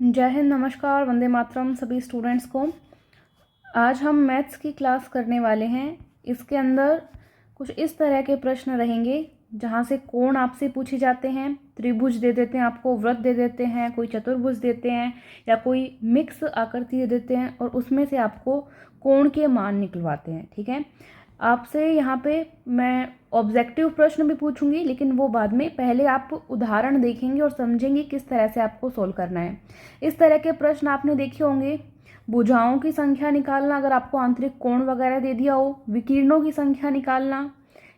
जय हिंद, नमस्कार, वंदे मातरम सभी स्टूडेंट्स को। आज हम मैथ्स की क्लास करने वाले हैं। इसके अंदर कुछ इस तरह के प्रश्न रहेंगे जहाँ से कोण आपसे पूछे जाते हैं, त्रिभुज दे देते हैं आपको, वृत्त दे देते हैं, कोई चतुर्भुज देते हैं या कोई मिक्स आकृति दे देते हैं और उसमें से आपको कोण के मान निकलवाते हैं। ठीक है, आपसे यहाँ पे मैं ऑब्जेक्टिव प्रश्न भी पूछूंगी, लेकिन वो बाद में। पहले आप उदाहरण देखेंगे और समझेंगे किस तरह से आपको सोल्व करना है। इस तरह के प्रश्न आपने देखे होंगे। भुजाओं की संख्या निकालना, अगर आपको आंतरिक कोण वगैरह दे दिया हो, विकिरणों की संख्या निकालना,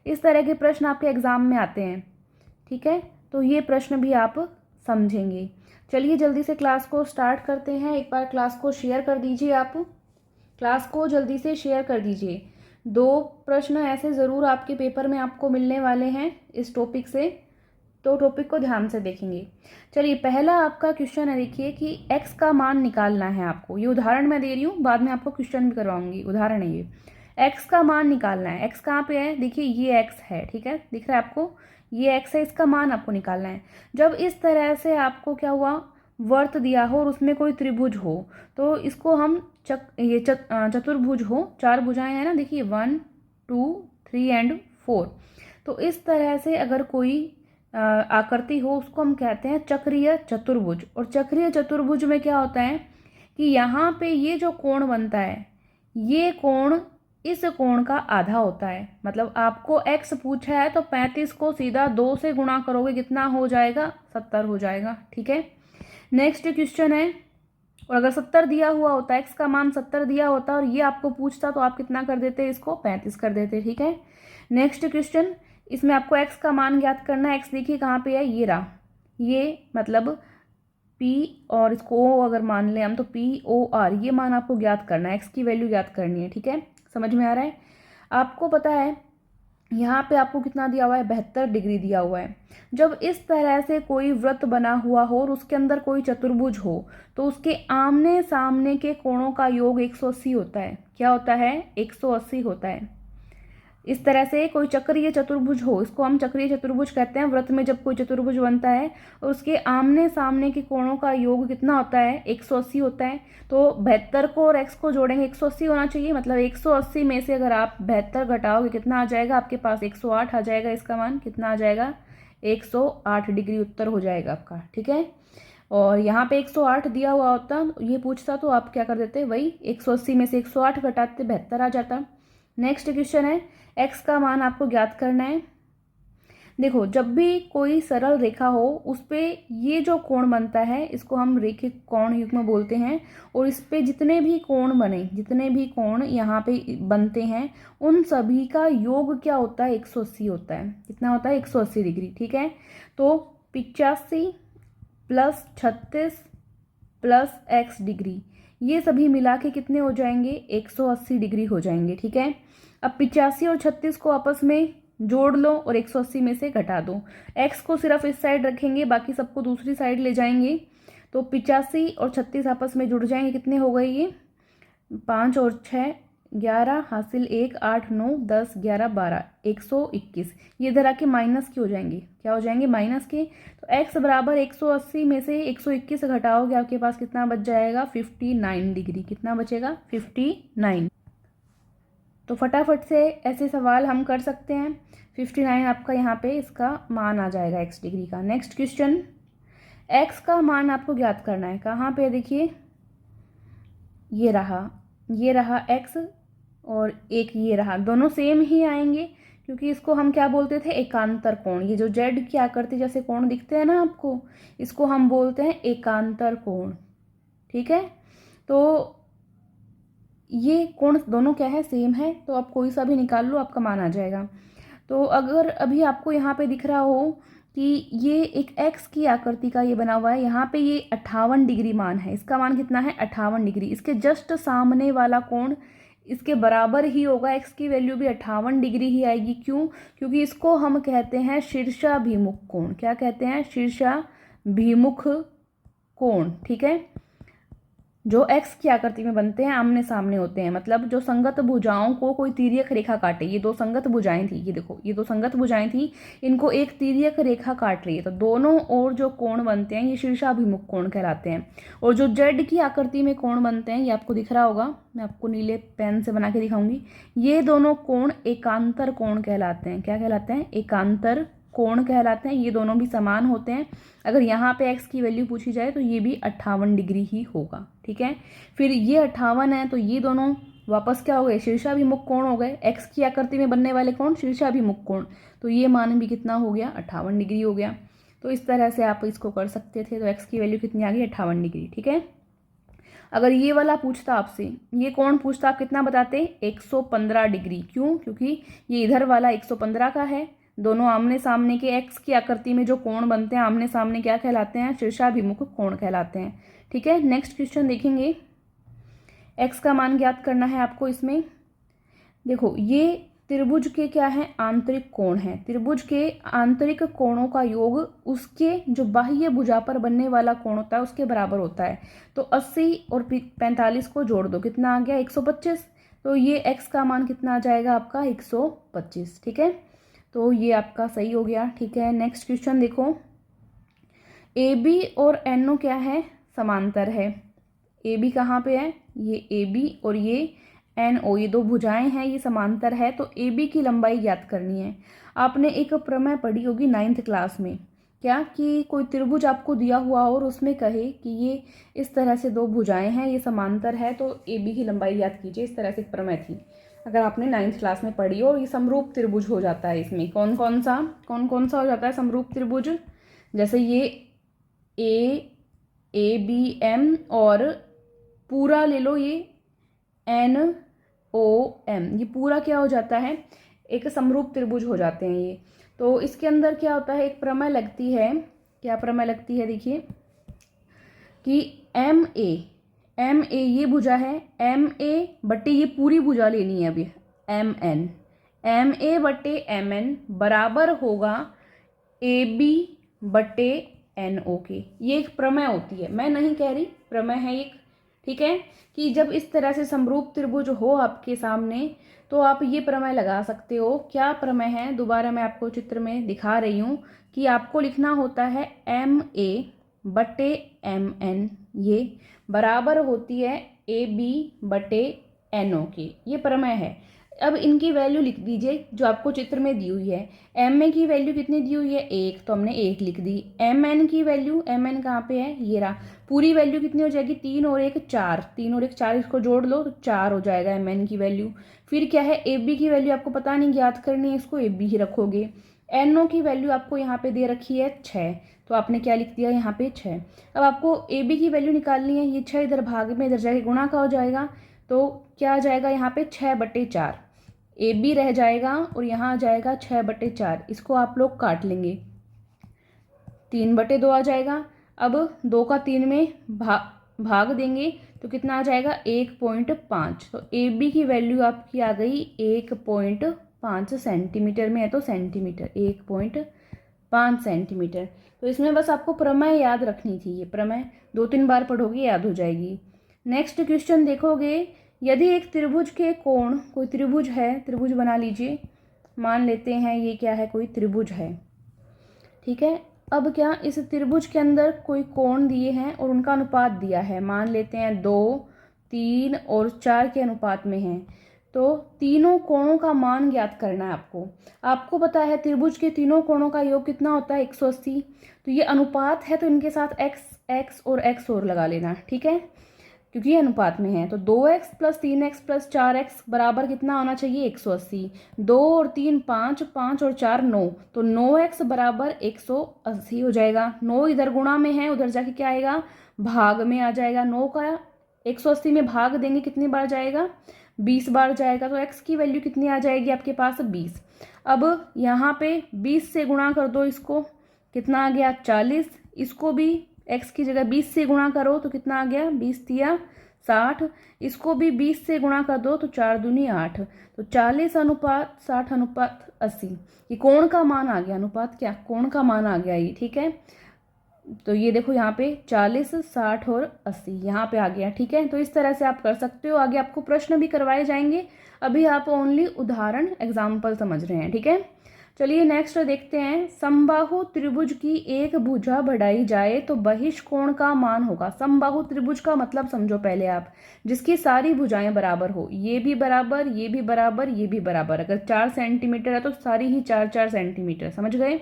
इस तरह के प्रश्न आपके एग्जाम में आते हैं। ठीक है, तो ये प्रश्न भी आप समझेंगे। चलिए जल्दी से क्लास को स्टार्ट करते हैं। एक बार क्लास को शेयर कर दीजिए, आप क्लास को जल्दी से शेयर कर दीजिए। 2 प्रश्न ऐसे ज़रूर आपके पेपर में आपको मिलने वाले हैं इस टॉपिक से, तो टॉपिक को ध्यान से देखेंगे। चलिए, पहला आपका क्वेश्चन है, देखिए कि x का मान निकालना है आपको। ये उदाहरण मैं दे रही हूँ, बाद में आपको क्वेश्चन भी करवाऊंगी। उदाहरण है ये, x का मान निकालना है। x कहाँ पे है? देखिए ये x है। ठीक है, दिख रहा है आपको, ये x है, इसका मान आपको निकालना है। जब इस तरह से आपको क्या हुआ, वर्त दिया हो और उसमें कोई त्रिभुज हो, तो इसको हम चतुर्भुज हो, 4 भुजाएं हैं ना, देखिए 1 2 3 एंड 4। तो इस तरह से अगर कोई आकृति हो, उसको हम कहते हैं चक्रीय चतुर्भुज। और चक्रीय चतुर्भुज में क्या होता है कि यहाँ पे ये जो कोण बनता है, ये कोण इस कोण का आधा होता है। मतलब आपको x पूछा है तो 35 को सीधा 2 से गुणा करोगे, कितना हो जाएगा? 70 हो जाएगा। ठीक है, नेक्स्ट क्वेश्चन है, और अगर 70 दिया हुआ होता, x का मान 70 दिया होता और ये आपको पूछता, तो आप कितना कर देते? इसको 35 कर देते। ठीक है, नेक्स्ट क्वेश्चन, इसमें आपको x का मान ज्ञात करना है। x देखिए कहाँ पे है, ये रहा, ये मतलब p, और इसको o अगर मान लें हम तो POR, ये मान आपको ज्ञात करना है, x की वैल्यू ज्ञात करनी है। ठीक है, समझ में आ रहा है? आपको पता है यहाँ पे आपको कितना दिया हुआ है? 72 डिग्री दिया हुआ है। जब इस तरह से कोई वृत्त बना हुआ हो और उसके अंदर कोई चतुर्भुज हो, तो उसके आमने सामने के कोणों का योग 180 होता है। क्या होता है? 180 होता है। इस तरह से कोई चक्रीय चतुर्भुज हो, इसको हम चक्रीय चतुर्भुज कहते हैं। वृत्त में जब कोई चतुर्भुज बनता है और उसके आमने सामने के कोणों का योग कितना होता है? 180 होता है। तो 72 को और x को जोड़ेंगे, 180 होना चाहिए। मतलब 180 में से अगर आप 72 घटाओगे, कितना आ जाएगा आपके पास? 108 आ जाएगा। इसका मान कितना आ जाएगा? 108 डिग्री उत्तर हो जाएगा आपका। ठीक है, और यहाँ पे 108 दिया हुआ होता, ये पूछता, तो आप क्या कर देते? वही 180 में से 108 घटाते, 72 आ जाता। नेक्स्ट क्वेश्चन है, x का मान आपको ज्ञात करना है। देखो, जब भी कोई सरल रेखा हो, उस पे ये जो कोण बनता है, इसको हम रेखिक कोण युग्म बोलते हैं। और इस पे जितने भी कोण बने, जितने भी कोण यहाँ पे बनते हैं, उन सभी का योग क्या होता है? 180 होता है। कितना होता है? 180 डिग्री। ठीक है, तो 85 प्लस 36 प्लस x डिग्री, ये सभी मिला के कितने हो जाएंगे? 180 डिग्री हो जाएंगे। ठीक है, अब 85 और 36 को आपस में जोड़ लो और 180 में से घटा दो। x को सिर्फ इस साइड रखेंगे, बाकी सबको दूसरी साइड ले जाएंगे। तो 85 और 36 आपस में जुड़ जाएंगे, कितने हो गए ये? 5 और 6 11, हासिल 1, 8 9 10 11 12, 121। ये इधर आके माइनस के हो जाएंगे। क्या हो जाएंगे? माइनस के। तो x बराबर 180 में से 121 घटाओगे, आपके पास कितना बच जाएगा? 59 डिग्री। कितना बचेगा? 59। तो फटाफट से ऐसे सवाल हम कर सकते हैं। 59 आपका यहाँ पे इसका मान आ जाएगा x डिग्री का। नेक्स्ट क्वेश्चन, x का मान आपको ज्ञात करना है। कहाँ पे? देखिए ये रहा, ये रहा x, और एक ये रहा, दोनों सेम ही आएंगे क्योंकि इसको हम क्या बोलते थे? एकांतर कोण। ये जो जेड की आकृति जैसे कोण दिखते हैं ना आपको, इसको हम बोलते हैं एकांतर कोण। ठीक है, तो ये कोण दोनों क्या है? सेम है। तो आप कोई सा भी निकाल लो, आपका मान आ जाएगा। तो अगर अभी आपको यहाँ पे दिख रहा हो कि ये एक x की आकृति का ये बना हुआ है, यहाँ पे ये 58 डिग्री मान है। इसका मान कितना है? 58 डिग्री। इसके जस्ट सामने वाला कोण इसके बराबर ही होगा, x की वैल्यू भी 58 डिग्री ही आएगी। क्यों? क्योंकि इसको हम कहते हैं शीर्षाभिमुख कोण। क्या कहते हैं? शीर्षाभिमुख कोण। ठीक है, जो एक्स की आकृति में बनते हैं आमने सामने होते हैं, मतलब जो संगत भुजाओं को कोई तिर्यक रेखा काटे। ये दो संगत भुजाएं थी, ये देखो ये दो संगत भुजाएं थी, इनको एक तिर्यक रेखा काट रही है, तो दोनों ओर जो कोण बनते हैं ये शीर्षाभिमुख कोण कहलाते हैं। और जो जेड की आकृति में कोण बनते हैं, ये आपको दिख रहा होगा, मैं आपको नीले पेन से बना के दिखाऊंगी, ये दोनों कोण एकांतर कोण कहलाते हैं। क्या कहलाते हैं? एकांतर कोण कहलाते हैं। ये दोनों भी समान होते हैं। अगर यहाँ पे x की वैल्यू पूछी जाए तो ये भी 58 डिग्री ही होगा। ठीक है, फिर ये 58 है तो ये दोनों वापस क्या हो गए? शीर्षाभिमुख कोण हो गए। x की आकृति में बनने वाले कोण शीर्षाभिमुख कोण, तो ये मान भी कितना हो गया? 58 डिग्री हो गया। तो इस तरह से आप इसको कर सकते थे। तो x की वैल्यू कितनी आ गई? 58 डिग्री। ठीक है, अगर ये वाला पूछता आपसे, ये कोण पूछता, आप कितना बताते? 115 डिग्री। क्यों? क्योंकि ये इधर वाला 115 का है। दोनों आमने सामने के x की आकृति में जो कोण बनते हैं आमने सामने क्या कहलाते हैं? शीर्षाभिमुख कोण कहलाते हैं। ठीक है, नेक्स्ट क्वेश्चन देखेंगे। x का मान ज्ञात करना है आपको। इसमें देखो, ये त्रिभुज के क्या है? आंतरिक कोण है। त्रिभुज के आंतरिक कोणों का योग उसके जो बाह्य भुजा पर बनने वाला कोण होता है उसके बराबर होता है। तो 80 और 45 को जोड़ दो, कितना आ गया? 125। तो ये x का मान कितना आ जाएगा आपका? 125। ठीक है, तो ये आपका सही हो गया। ठीक है, नेक्स्ट क्वेश्चन देखो। AB और NO क्या है? समांतर है। AB कहाँ पे है? ये AB और ये NO, ये दो भुजाएं हैं, ये समांतर है। तो AB की लंबाई ज्ञात करनी है। आपने एक प्रमेय पढ़ी होगी 9th क्लास में, क्या कि कोई त्रिभुज आपको दिया हुआ और उसमें कहे कि ये इस तरह से दो भुजाएं हैं, ये समांतर है, तो AB की लंबाई ज्ञात कीजिए। इस तरह से एक प्रमेय थी, अगर आपने 9th क्लास में पढ़ी हो। ये समरूप त्रिभुज हो जाता है। इसमें कौन कौन सा हो जाता है समरूप त्रिभुज? जैसे ये ABM और पूरा ले लो ये NOM, ये पूरा क्या हो जाता है? एक समरूप त्रिभुज हो जाते हैं ये। तो इसके अंदर क्या होता है? एक प्रमेय लगती है। क्या प्रमेय लगती है? देखिए कि MA ये भुजा है, MA बटे ये पूरी भुजा लेनी है अभी, MA बटे MN बराबर होगा AB बटे NO के। ये एक प्रमेय होती है, मैं नहीं कह रही, प्रमेय है एक। ठीक है, कि जब इस तरह से समरूप त्रिभुज हो आपके सामने तो आप ये प्रमेय लगा सकते हो। क्या प्रमेय है? दोबारा मैं आपको चित्र में दिखा रही हूँ कि आपको लिखना होता है MA बटे MN, ये बराबर होती है AB बटे NO के। ये प्रमेय है। अब इनकी वैल्यू लिख दीजिए जो आपको चित्र में दी हुई है। MA की वैल्यू कितनी दी हुई है? 1, तो हमने 1 लिख दी। MN की वैल्यू, MN कहाँ पे है? ये रहा। पूरी वैल्यू कितनी हो जाएगी? 3 और 1 4, 3 और 1 4, इसको जोड़ लो तो 4 हो जाएगा MN की वैल्यू। फिर क्या है? AB की वैल्यू आपको पता नहीं, ज्ञात करनी है, इसको AB ही रखोगे। NO की वैल्यू आपको यहाँ पे दे रखी है 6, तो आपने क्या लिख दिया यहाँ पे? 6। अब आपको AB की वैल्यू निकालनी है। ये 6 इधर भाग में, इधर जाके गुणा का हो जाएगा, तो क्या आ जाएगा यहाँ पे? 6 बटे 4। AB रह जाएगा और यहाँ आ जाएगा 6 बटे 4। इसको आप लोग काट लेंगे, 3 बटे 2 आ जाएगा। अब 2 का 3 में भाग देंगे तो कितना आ जाएगा? 1.5। तो AB की वैल्यू आपकी आ गई 1.5 सेंटीमीटर में है, तो सेंटीमीटर 1.5 सेंटीमीटर। तो इसमें बस आपको प्रमेय याद रखनी थी। ये प्रमेय 2-3 बार पढ़ोगे याद हो जाएगी। नेक्स्ट क्वेश्चन देखोगे, यदि एक त्रिभुज के कोण, कोई त्रिभुज है, त्रिभुज बना लीजिए, मान लेते हैं ये क्या है? कोई त्रिभुज है। ठीक है, अब क्या इस त्रिभुज के अंदर कोई कोण दिए हैं और उनका अनुपात दिया है, मान लेते हैं 2, 3 और 4 के अनुपात में है। तो तीनों कोणों का मान ज्ञात करना है आपको। आपको पता है त्रिभुज के तीनों कोणों का योग कितना होता है? 180। तो ये अनुपात है, तो इनके साथ x और x और लगा लेना। ठीक है, क्योंकि ये अनुपात में है। तो 2x plus 3x plus 4x बराबर कितना होना चाहिए? 180। 2 और 3 5, 5 और 4 9, तो 9x बराबर 180 हो जाएगा। 9 इधर गुणा में है, उधर जाके क्या आएगा? भाग में आ जाएगा। 9 का 180 में भाग देंगे, कितनी बार जाएगा? 20 बार जाएगा। तो x की वैल्यू कितनी आ जाएगी आपके पास? 20। अब यहाँ पे 20 से गुणा कर दो इसको, कितना आ गया? 40। इसको भी x की जगह 20 से गुणा करो तो कितना आ गया? 20 तिया 60। इसको भी 20 से गुणा कर दो तो 4 दूनी 8। तो 40 अनुपात 60 अनुपात 80। ये कोण का मान आ गया, अनुपात क्या? कोण का मान आ गया ये। ठीक है, तो ये देखो यहाँ पे 40, 60 और 80 यहाँ पे आ गया। ठीक है, तो इस तरह से आप कर सकते हो। आगे आपको प्रश्न भी करवाए जाएंगे, अभी आप ओनली उदाहरण एग्जाम्पल समझ रहे हैं। ठीक है, चलिए नेक्स्ट देखते हैं। समबाहु त्रिभुज की एक भुजा बढ़ाई जाए तो बहिष्कोण का मान होगा। समबाहु त्रिभुज का मतलब समझो पहले आप, जिसकी सारी भुजाएं बराबर हो, ये भी बराबर, ये भी बराबर, ये भी बराबर। अगर 4 सेंटीमीटर है तो सारी ही 4-4 सेंटीमीटर, समझ गए।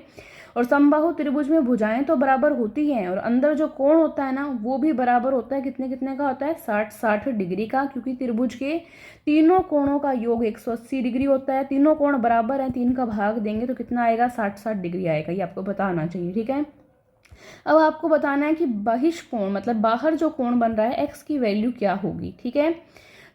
और समबाहु त्रिभुज में भुजाएं तो बराबर होती हैं और अंदर जो कोण होता है ना वो भी बराबर होता है। कितने कितने का होता है? 60-60 डिग्री का, क्योंकि त्रिभुज के तीनों कोणों का योग 180 डिग्री होता है। तीनों कोण बराबर हैं, 3 का भाग देंगे तो कितना आएगा? 60-60 डिग्री आएगा। ये आपको पता आना चाहिए। ठीक है, अब आपको बताना है कि बहिष्कोण मतलब बाहर जो कोण बन रहा है एक्स की वैल्यू क्या होगी। ठीक है,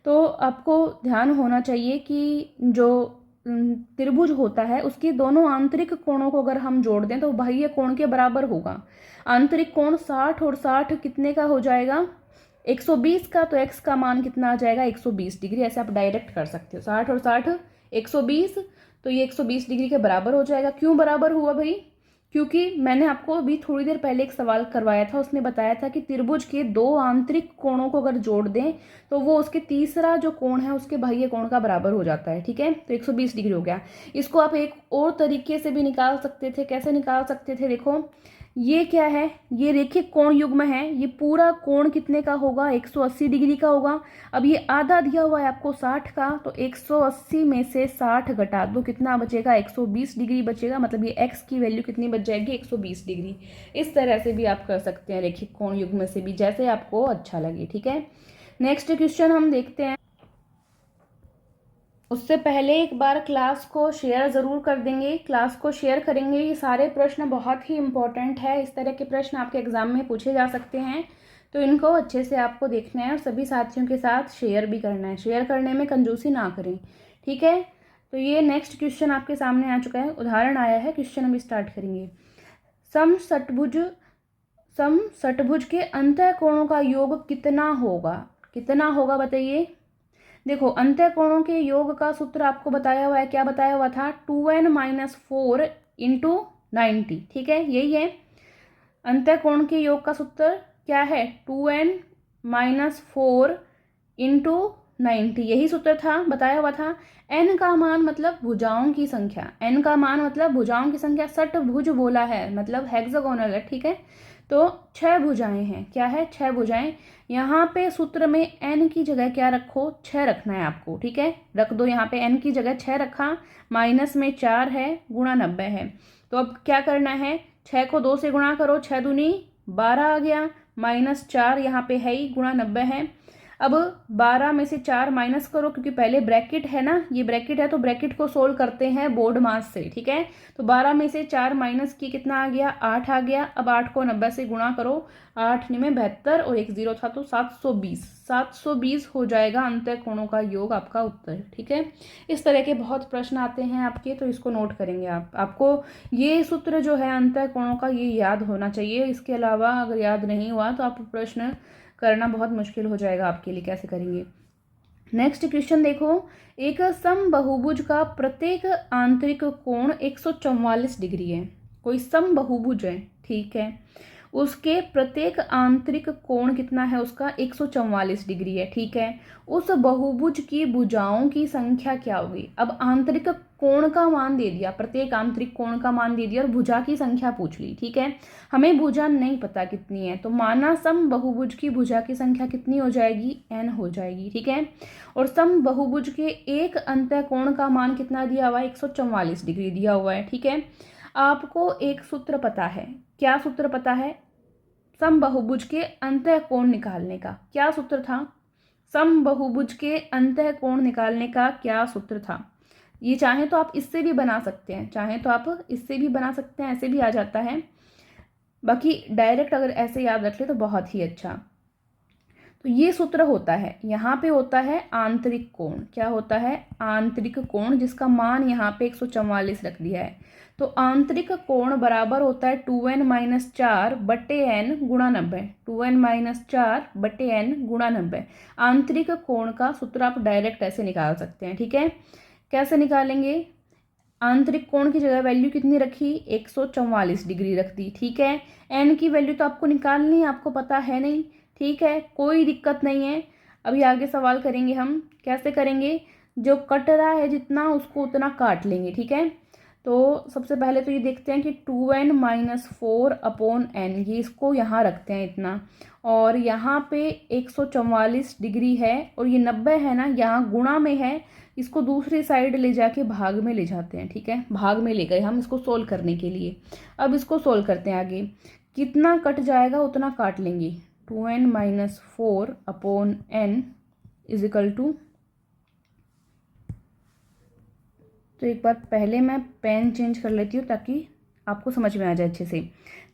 तो आपको ध्यान होना चाहिए कि जो त्रिभुज होता है उसके दोनों आंतरिक कोणों को अगर हम जोड़ दें तो बाह्य कोण के बराबर होगा। आंतरिक कोण 60 और 60 कितने का हो जाएगा? 120 का। तो x का मान कितना आ जाएगा? 120 डिग्री। ऐसे आप डायरेक्ट कर सकते हो, 60 और 60 120, तो ये 120 डिग्री के बराबर हो जाएगा। क्यों बराबर हुआ भाई? क्योंकि मैंने आपको अभी थोड़ी देर पहले एक सवाल करवाया था, उसने बताया था कि त्रिभुज के दो आंतरिक कोणों को अगर जोड़ दें तो वो उसके तीसरा जो कोण है उसके बाह्य कोण का बराबर हो जाता है। ठीक है, तो 120 डिग्री हो गया। इसको आप एक और तरीके से भी निकाल सकते थे। कैसे निकाल सकते थे? देखो, ये क्या है? ये रेखिक कोण युग्म है। ये पूरा कोण कितने का होगा? 180 डिग्री का होगा। अब ये आधा दिया हुआ है आपको 60 का, तो 180 में से 60 घटा दो, कितना बचेगा? 120 डिग्री बचेगा। मतलब ये x की वैल्यू कितनी बच जाएगी? 120 डिग्री। इस तरह से भी आप कर सकते हैं, रेखिक कोण युग्म से भी, जैसे आपको अच्छा लगे। ठीक है, नेक्स्ट क्वेश्चन हम देखते हैं। उससे पहले एक बार क्लास को शेयर ज़रूर कर देंगे, क्लास को शेयर करेंगे। ये सारे प्रश्न बहुत ही इंपॉर्टेंट है, इस तरह के प्रश्न आपके एग्जाम में पूछे जा सकते हैं, तो इनको अच्छे से आपको देखना है और सभी साथियों के साथ शेयर भी करना है। शेयर करने में कंजूसी ना करें। ठीक है, तो ये नेक्स्ट क्वेश्चन आपके सामने आ चुका है, उदाहरण आया है। क्वेश्चन हम स्टार्ट करेंगे। समषटभुज के अंतः कोणों का योग कितना होगा? कितना होगा बताइए। देखो, अंतः कोणों के योग का सूत्र आपको बताया हुआ है। क्या बताया हुआ था? 2n-4 into 90। ठीक है, यही है अंतः कोण के योग का सूत्र। क्या है? 2n-4 इंटू 90, यही सूत्र था, बताया हुआ था। n का मान मतलब भुजाओं की संख्या, n का मान मतलब भुजाओं की संख्या। षटभुज बोला है मतलब हेक्सागोनल है। ठीक है, तो 6 भुजाएं हैं। क्या है? 6 भुजाएं। यहाँ पे सूत्र में n की जगह क्या रखो? 6 रखना है आपको। ठीक है, रख दो यहाँ पे, n की जगह 6 रखा, माइनस में 4 है, गुणा 90 है। तो अब क्या करना है? 6 को 2 से गुणा करो, 6 दूनी 12 आ गया, माइनस 4 यहाँ पे है ही, गुणा 90 है। अब 12 में से 4 माइनस करो, क्योंकि पहले ब्रैकेट है ना, ये ब्रैकेट है तो ब्रैकेट को सोल्व करते हैं बोर्ड मास से। ठीक है, तो 12 में से 4 माइनस की कितना आ गया? 8 आ गया। अब 8 को 90 से गुणा करो, 8 में 72 और एक 0 था तो 720। 720 हो जाएगा अंतः कोणों का योग, आपका उत्तर। ठीक है, इस तरह के बहुत प्रश्न आते हैं आपके, तो इसको नोट करेंगे आप। आपको ये सूत्र जो है अंतः कोणों का ये याद होना चाहिए। इसके अलावा अगर याद नहीं हुआ तो आप प्रश्न करना बहुत मुश्किल हो जाएगा आपके लिए। कैसे करेंगे? नेक्स्ट क्वेश्चन देखो। एक समबहुभुज का प्रत्येक आंतरिक कोण 144 डिग्री है। कोई समबहुभुज है, ठीक है, उसके प्रत्येक आंतरिक कोण कितना है? उसका 144 डिग्री है। ठीक है, उस बहुभुज की भुजाओं की संख्या क्या होगी? अब आंतरिक कोण का मान दे दिया, प्रत्येक आंतरिक कोण का मान दे दिया और भुजा की संख्या पूछ ली। ठीक है, हमें भुजा नहीं पता कितनी है, तो माना सम बहुभुज की भुजा की संख्या कितनी हो जाएगी? n हो जाएगी। ठीक है, और सम बहुभुज के एक अंतः कोण का मान कितना दिया हुआ है? 144 डिग्री दिया हुआ है। ठीक है, आपको एक सूत्र पता है। क्या सूत्र पता है? समबहुभुज के अंतः कोण निकालने का क्या सूत्र था? समबहुभुज के अंतः कोण निकालने का क्या सूत्र था? ये चाहे तो आप इससे भी बना सकते हैं, चाहे तो आप इससे भी बना सकते हैं, ऐसे भी आ जाता है। बाकी डायरेक्ट अगर ऐसे याद रख ले तो बहुत ही अच्छा। तो ये सूत्र होता है, यहाँ पे होता है आंतरिक कोण। क्या होता है? आंतरिक कोण, जिसका मान यहाँ पे 144 रख दिया है। तो आंतरिक कोण बराबर होता है 2n-4 बटे n गुणा 90। 2n-4 बटे n गुणा 90। आंतरिक कोण का सूत्र आप डायरेक्ट ऐसे निकाल सकते हैं। ठीक है, कैसे निकालेंगे? आंतरिक कोण की जगह वैल्यू कितनी रखी, 144 डिग्री रख दी। ठीक है, एन की वैल्यू तो आपको निकालनी है, आपको पता है नहीं। ठीक है, कोई दिक्कत नहीं है। अभी आगे सवाल करेंगे हम। कैसे करेंगे, जो कट रहा है जितना उसको उतना काट लेंगे। ठीक है, तो सबसे पहले तो ये देखते हैं कि 2n-4 अपॉन n, ये इसको यहाँ रखते हैं इतना, और यहाँ पे 144 डिग्री है और ये 90 है ना, यहाँ गुणा में है, इसको दूसरी साइड ले जाके भाग में ले जाते हैं। ठीक है, भाग में ले गए हम इसको सोल्व करने के लिए। अब इसको सोल्व करते हैं आगे, कितना कट जाएगा उतना काट लेंगे। 2n-4 upon n is equal to, तो एक बार पहले मैं पेन चेंज कर लेती हूँ ताकि आपको समझ में आ जाए अच्छे से।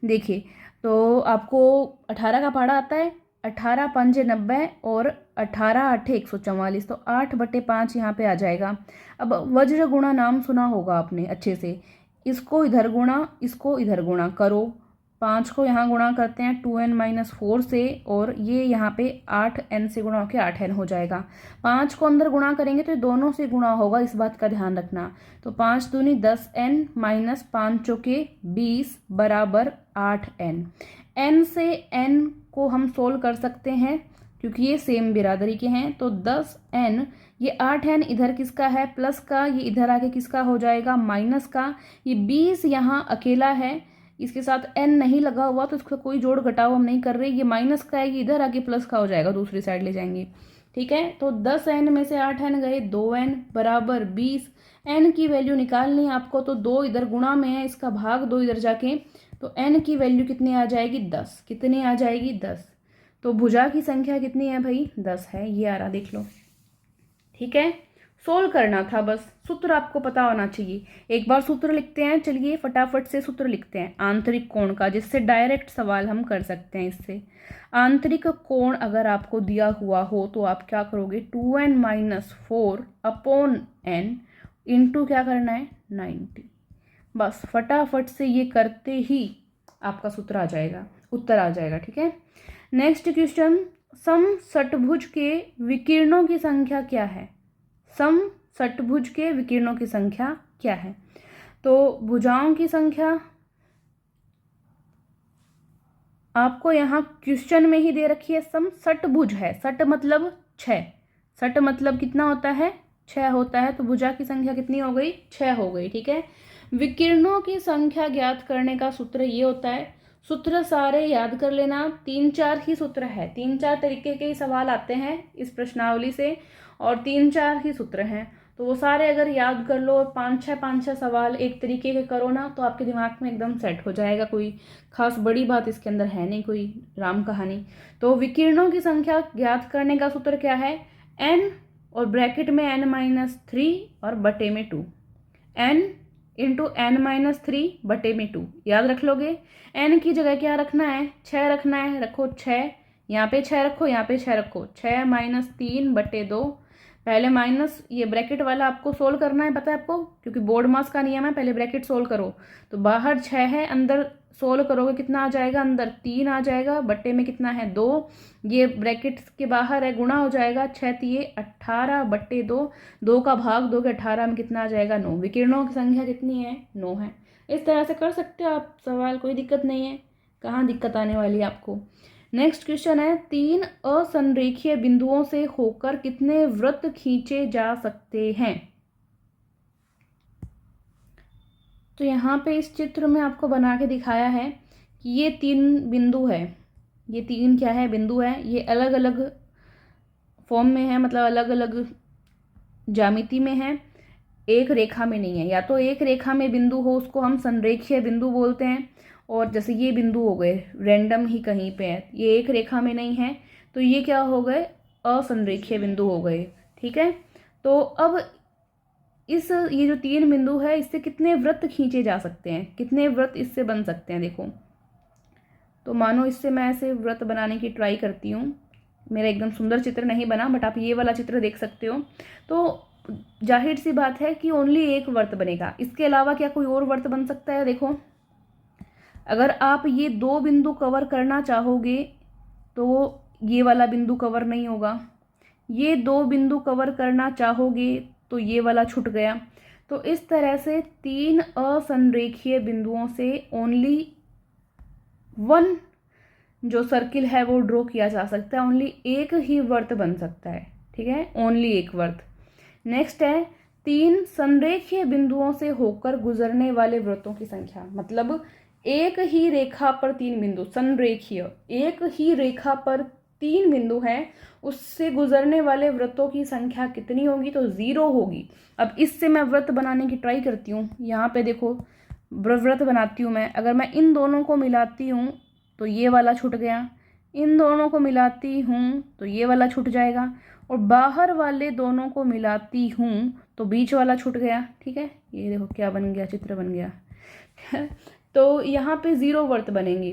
देखिए, तो आपको 18 का पहाड़ा आता है, 18 पंजे 90 और 18 आठे 144, तो 8/5 यहाँ पे आ जाएगा। अब वज्र गुणा नाम सुना होगा आपने अच्छे से, इसको इधर गुणा, इसको इधर गुणा करो। 5 को यहाँ गुणा करते हैं 2n-4 से, और ये यहाँ पे 8n से गुणा होकर 8n हो जाएगा। 5 को अंदर गुणा करेंगे तो ये दोनों से गुणा होगा, इस बात का ध्यान रखना। तो 5 दूनी 10n माइनस 5 चौके 20 बराबर 8n। n से n को हम सोल्व कर सकते हैं क्योंकि ये सेम बिरादरी के हैं। तो 10n, ये 8n इधर किसका है, प्लस का, ये इधर आके किसका हो जाएगा, माइनस का। ये 20 यहाँ अकेला है, इसके साथ n नहीं लगा हुआ तो इसका कोई जोड़ घटाव हम नहीं कर रहे। ये माइनस का है, ये इधर आके प्लस का हो जाएगा, दूसरी साइड ले जाएंगे। ठीक है, तो 10n में से 8n गए, 2n बराबर 20। n की वैल्यू निकालनी है आपको, तो 2 इधर गुणा में है, इसका भाग 2 इधर जाके, तो n की वैल्यू कितनी आ जाएगी, 10। कितनी आ जाएगी, 10। तो भुजा की संख्या कितनी है भाई, 10 है, ये आ रहा, देख लो। ठीक है, सोल्व करना था बस, सूत्र आपको पता होना चाहिए। एक बार सूत्र लिखते हैं, चलिए फटाफट से सूत्र लिखते हैं आंतरिक कोण का, जिससे डायरेक्ट सवाल हम कर सकते हैं इससे। आंतरिक कोण अगर आपको दिया हुआ हो तो आप क्या करोगे, 2n-4 अपॉन n इंटू क्या करना है, 90। बस फटाफट से ये करते ही आपका सूत्र आ जाएगा, उत्तर आ जाएगा। ठीक है, नेक्स्ट क्वेश्चन, समषटभुज के विकिरणों की संख्या क्या है। समषटभुज के विकिरणों की संख्या क्या है, तो भुजाओं की संख्या आपको यहाँ क्वेश्चन में ही दे रखी है। समषटभुज है, सट मतलब 6, सट मतलब कितना होता है, 6 होता है, तो भुजा की संख्या कितनी हो गई, 6 हो गई। ठीक है, विकिरणों की संख्या ज्ञात करने का सूत्र ये होता है, सूत्र सारे याद कर लेना, 3-4 ही सूत्र है, 3-4 तरीके के ही सवाल आते हैं इस प्रश्नावली से, और 3-4 ही सूत्र हैं, तो वो सारे अगर याद कर लो और 5-6 सवाल एक तरीके के करो ना, तो आपके दिमाग में एकदम सेट हो जाएगा। कोई खास बड़ी बात इसके अंदर है नहीं, कोई राम कहानी। तो विकिरणों की संख्या ज्ञात करने का सूत्र क्या है, n और ब्रैकेट में n-3 और बटे में 2, n इंटू n-3 बटे में 2, याद रख लोगे। n की जगह क्या रखना है, 6 रखना है, रखो 6, यहाँ पे 6 रखो, यहाँ पे 6 रखो, 6 - 3 बटे 2। पहले माइनस ये ब्रैकेट वाला आपको सोल्व करना है, पता है आपको, क्योंकि बोर्ड मास का नियम है, पहले ब्रैकेट सोल्व करो। तो बाहर 6 है, अंदर सोल्व करोगे कितना आ जाएगा, अंदर 3 आ जाएगा, बट्टे में कितना है 2, ये ब्रैकेट के बाहर है, गुणा हो जाएगा, 6×3 = 18 बट्टे 2, 2 का भाग दोगे 18 में कितना आ जाएगा, 9। विकिरणों की संख्या कितनी है, 9 है। इस तरह से कर सकते हो आप सवाल, कोई दिक्कत नहीं है, कहाँ दिक्कत आने वाली है आपको। नेक्स्ट क्वेश्चन है, 3 असंरेखीय बिंदुओं से होकर कितने वृत्त खींचे जा सकते हैं। तो यहाँ पे इस चित्र में आपको बना के दिखाया है कि ये 3 बिंदु है, ये 3 क्या है, बिंदु है। ये अलग अलग फॉर्म में है, मतलब अलग अलग ज्यामिति में है, एक रेखा में नहीं है। या तो एक रेखा में बिंदु हो उसको हम संरेखीय बिंदु बोलते हैं, और जैसे ये बिंदु हो गए रैंडम ही कहीं पे है, ये एक रेखा में नहीं है, तो ये क्या हो गए, असंरेखीय बिंदु हो गए। ठीक है, तो अब ये जो 3 बिंदु है, इससे कितने वृत्त खींचे जा सकते हैं, कितने वृत्त इससे बन सकते हैं। देखो, तो मानो इससे मैं ऐसे वृत्त बनाने की ट्राई करती हूँ, मेरा एकदम सुंदर चित्र नहीं बना, बट आप ये वाला चित्र देख सकते हो। तो जाहिर सी बात है कि ओनली एक वृत्त बनेगा, इसके अलावा क्या कोई और वृत्त बन सकता है। देखो, अगर आप ये 2 बिंदु कवर करना चाहोगे तो ये वाला बिंदु कवर नहीं होगा, ये 2 बिंदु कवर करना चाहोगे तो ये वाला छूट गया। तो इस तरह से 3 असंरेखीय बिंदुओं से ओनली 1 जो सर्किल है वो ड्रॉ किया जा सकता है, ओनली एक ही वर्त बन सकता है, ठीक है, ओनली एक वर्त। नेक्स्ट है 3 संरेखीय बिंदुओं से होकर गुजरने वाले वृत्तों की संख्या, मतलब एक ही रेखा पर 3 बिंदु, संरेखीय, एक ही रेखा पर 3 बिंदु हैं, उससे गुजरने वाले वृत्तों की संख्या कितनी होगी, तो 0 होगी। अब इससे मैं वृत्त बनाने की ट्राई करती हूँ। यहाँ पे देखो वृत्त बनाती हूँ मैं, अगर मैं इन दोनों को मिलाती हूँ तो ये वाला छूट गया, इन दोनों को मिलाती हूँ तो ये वाला छूट जाएगा, और बाहर वाले दोनों को मिलाती हूँ तो बीच वाला छूट गया, ठीक है। ये देखो क्या बन गया, चित्र बन गया। तो यहाँ पे 0 वर्त बनेंगे।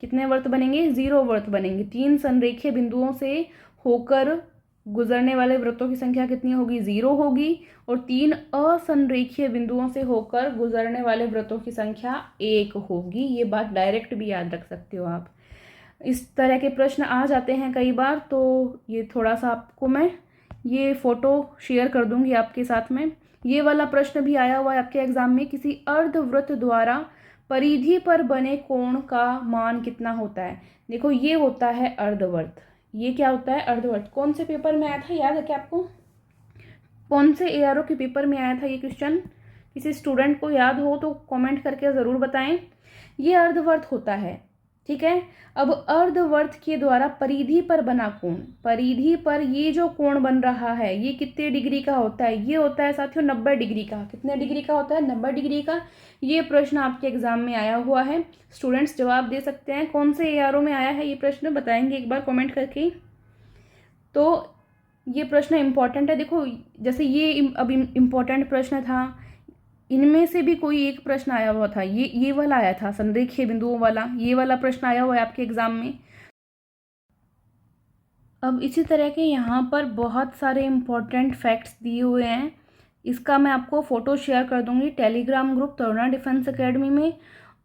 कितने वर्त बनेंगे? 0 वर्त बनेंगे। 3 संरेखीय बिंदुओं से होकर गुजरने वाले वृत्तों की संख्या कितनी होगी? 0 होगी। और 3 असंरेखीय बिंदुओं से होकर गुजरने वाले वृत्तों की संख्या 1 होगी। ये बात डायरेक्ट भी याद रख सकते हो आप। इस तरह के प्रश्न आ जाते हैं कई बार, तो ये थोड़ा सा आपको मैं ये फोटो शेयर कर दूंगी आपके साथ में। ये वाला प्रश्न भी आया हुआ है आपके एग्जाम में, किसी अर्धवृत्त द्वारा परिधि पर बने कोण का मान कितना होता है। देखो ये होता है अर्धवृत्त। ये क्या होता है? अर्धवृत्त। कौन से पेपर में आया था, याद है क्या आपको? कौन से एआरओ के पेपर में आया था ये क्वेश्चन? किसी स्टूडेंट को याद हो तो कमेंट करके ज़रूर बताएं। ये अर्धवृत्त होता है, ठीक है। अब अर्धवृत्त के द्वारा परिधि पर बना कोण, परिधि पर ये जो कोण बन रहा है ये कितने डिग्री का होता है? ये होता है साथियों 90 डिग्री का। कितने डिग्री का होता है? 90 डिग्री का। ये प्रश्न आपके एग्जाम में आया हुआ है। स्टूडेंट्स जवाब दे सकते हैं। कौन से एआरओ में आया है ये प्रश्न, बताएंगे एक बार कमेंट करके। तो ये प्रश्न इम्पॉर्टेंट है। देखो जैसे ये अब इम्पॉर्टेंट प्रश्न था, इनमें से भी कोई एक प्रश्न आया हुआ था, ये वाला आया था संरेखीय बिंदुओं वाला, ये वाला प्रश्न आया हुआ है आपके एग्जाम में। अब इसी तरह के यहाँ पर बहुत सारे इम्पोर्टेंट फैक्ट्स दिए हुए हैं। इसका मैं आपको फ़ोटो शेयर कर दूंगी Telegram group Taruna defence academy में,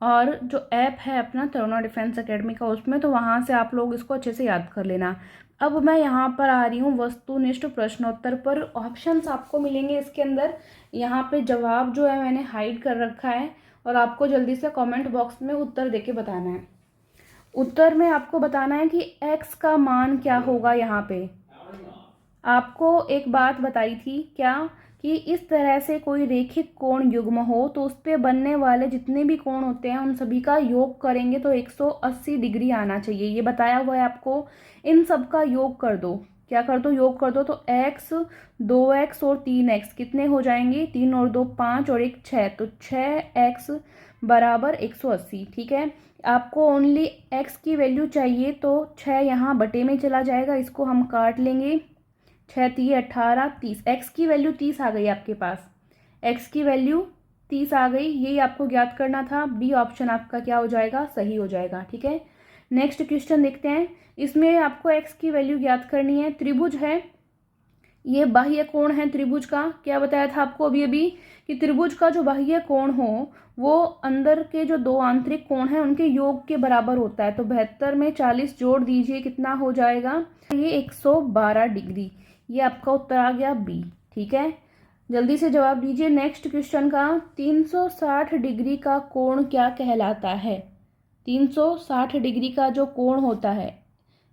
और जो ऐप है अपना तरुणा डिफेंस एकेडमी का उसमें, तो वहाँ से आप लोग इसको अच्छे से याद कर लेना। अब मैं यहाँ पर आ रही हूँ वस्तुनिष्ठ प्रश्नोत्तर पर। ऑप्शंस आपको मिलेंगे इसके अंदर। यहाँ पे जवाब जो है मैंने हाइड कर रखा है, और आपको जल्दी से कमेंट बॉक्स में उत्तर देके बताना है। उत्तर में आपको बताना है कि x का मान क्या होगा। यहाँ पे आपको एक बात बताई थी क्या, कि इस तरह से कोई रेखिक कोण युग्म हो तो उस पे बनने वाले जितने भी कोण होते हैं उन सभी का योग करेंगे तो 180 डिग्री आना चाहिए। ये बताया हुआ है आपको। इन सब का योग कर दो। क्या कर दो? योग कर दो। तो x, 2x और 3x कितने हो जाएंगे? 3 और 2 5 और 1 6, तो 6x बराबर 180, ठीक है। आपको ओनली x की वैल्यू चाहिए, तो 6 यहाँ बटे में चला जाएगा, इसको हम काट लेंगे। 6 3 18 30, x की वैल्यू 30 आ गई आपके पास। x की वैल्यू 30 आ गई, यही आपको ज्ञात करना था। बी ऑप्शन आपका क्या हो जाएगा? सही हो जाएगा, ठीक है। नेक्स्ट क्वेश्चन देखते हैं। इसमें आपको x की वैल्यू ज्ञात करनी है। त्रिभुज है, ये बाह्य कोण है त्रिभुज का। क्या बताया था आपको अभी अभी, कि त्रिभुज का जो बाह्य कोण हो वो अंदर के जो 2 आंतरिक कोण हैं उनके योग के बराबर होता है। तो 72 में 40 जोड़ दीजिए, कितना हो जाएगा? ये 112 डिग्री। ये आपका उत्तर आ गया बी, ठीक है। जल्दी से जवाब दीजिए नेक्स्ट क्वेश्चन का। 360 डिग्री का कोण क्या कहलाता है? 360 डिग्री का जो कोण होता है,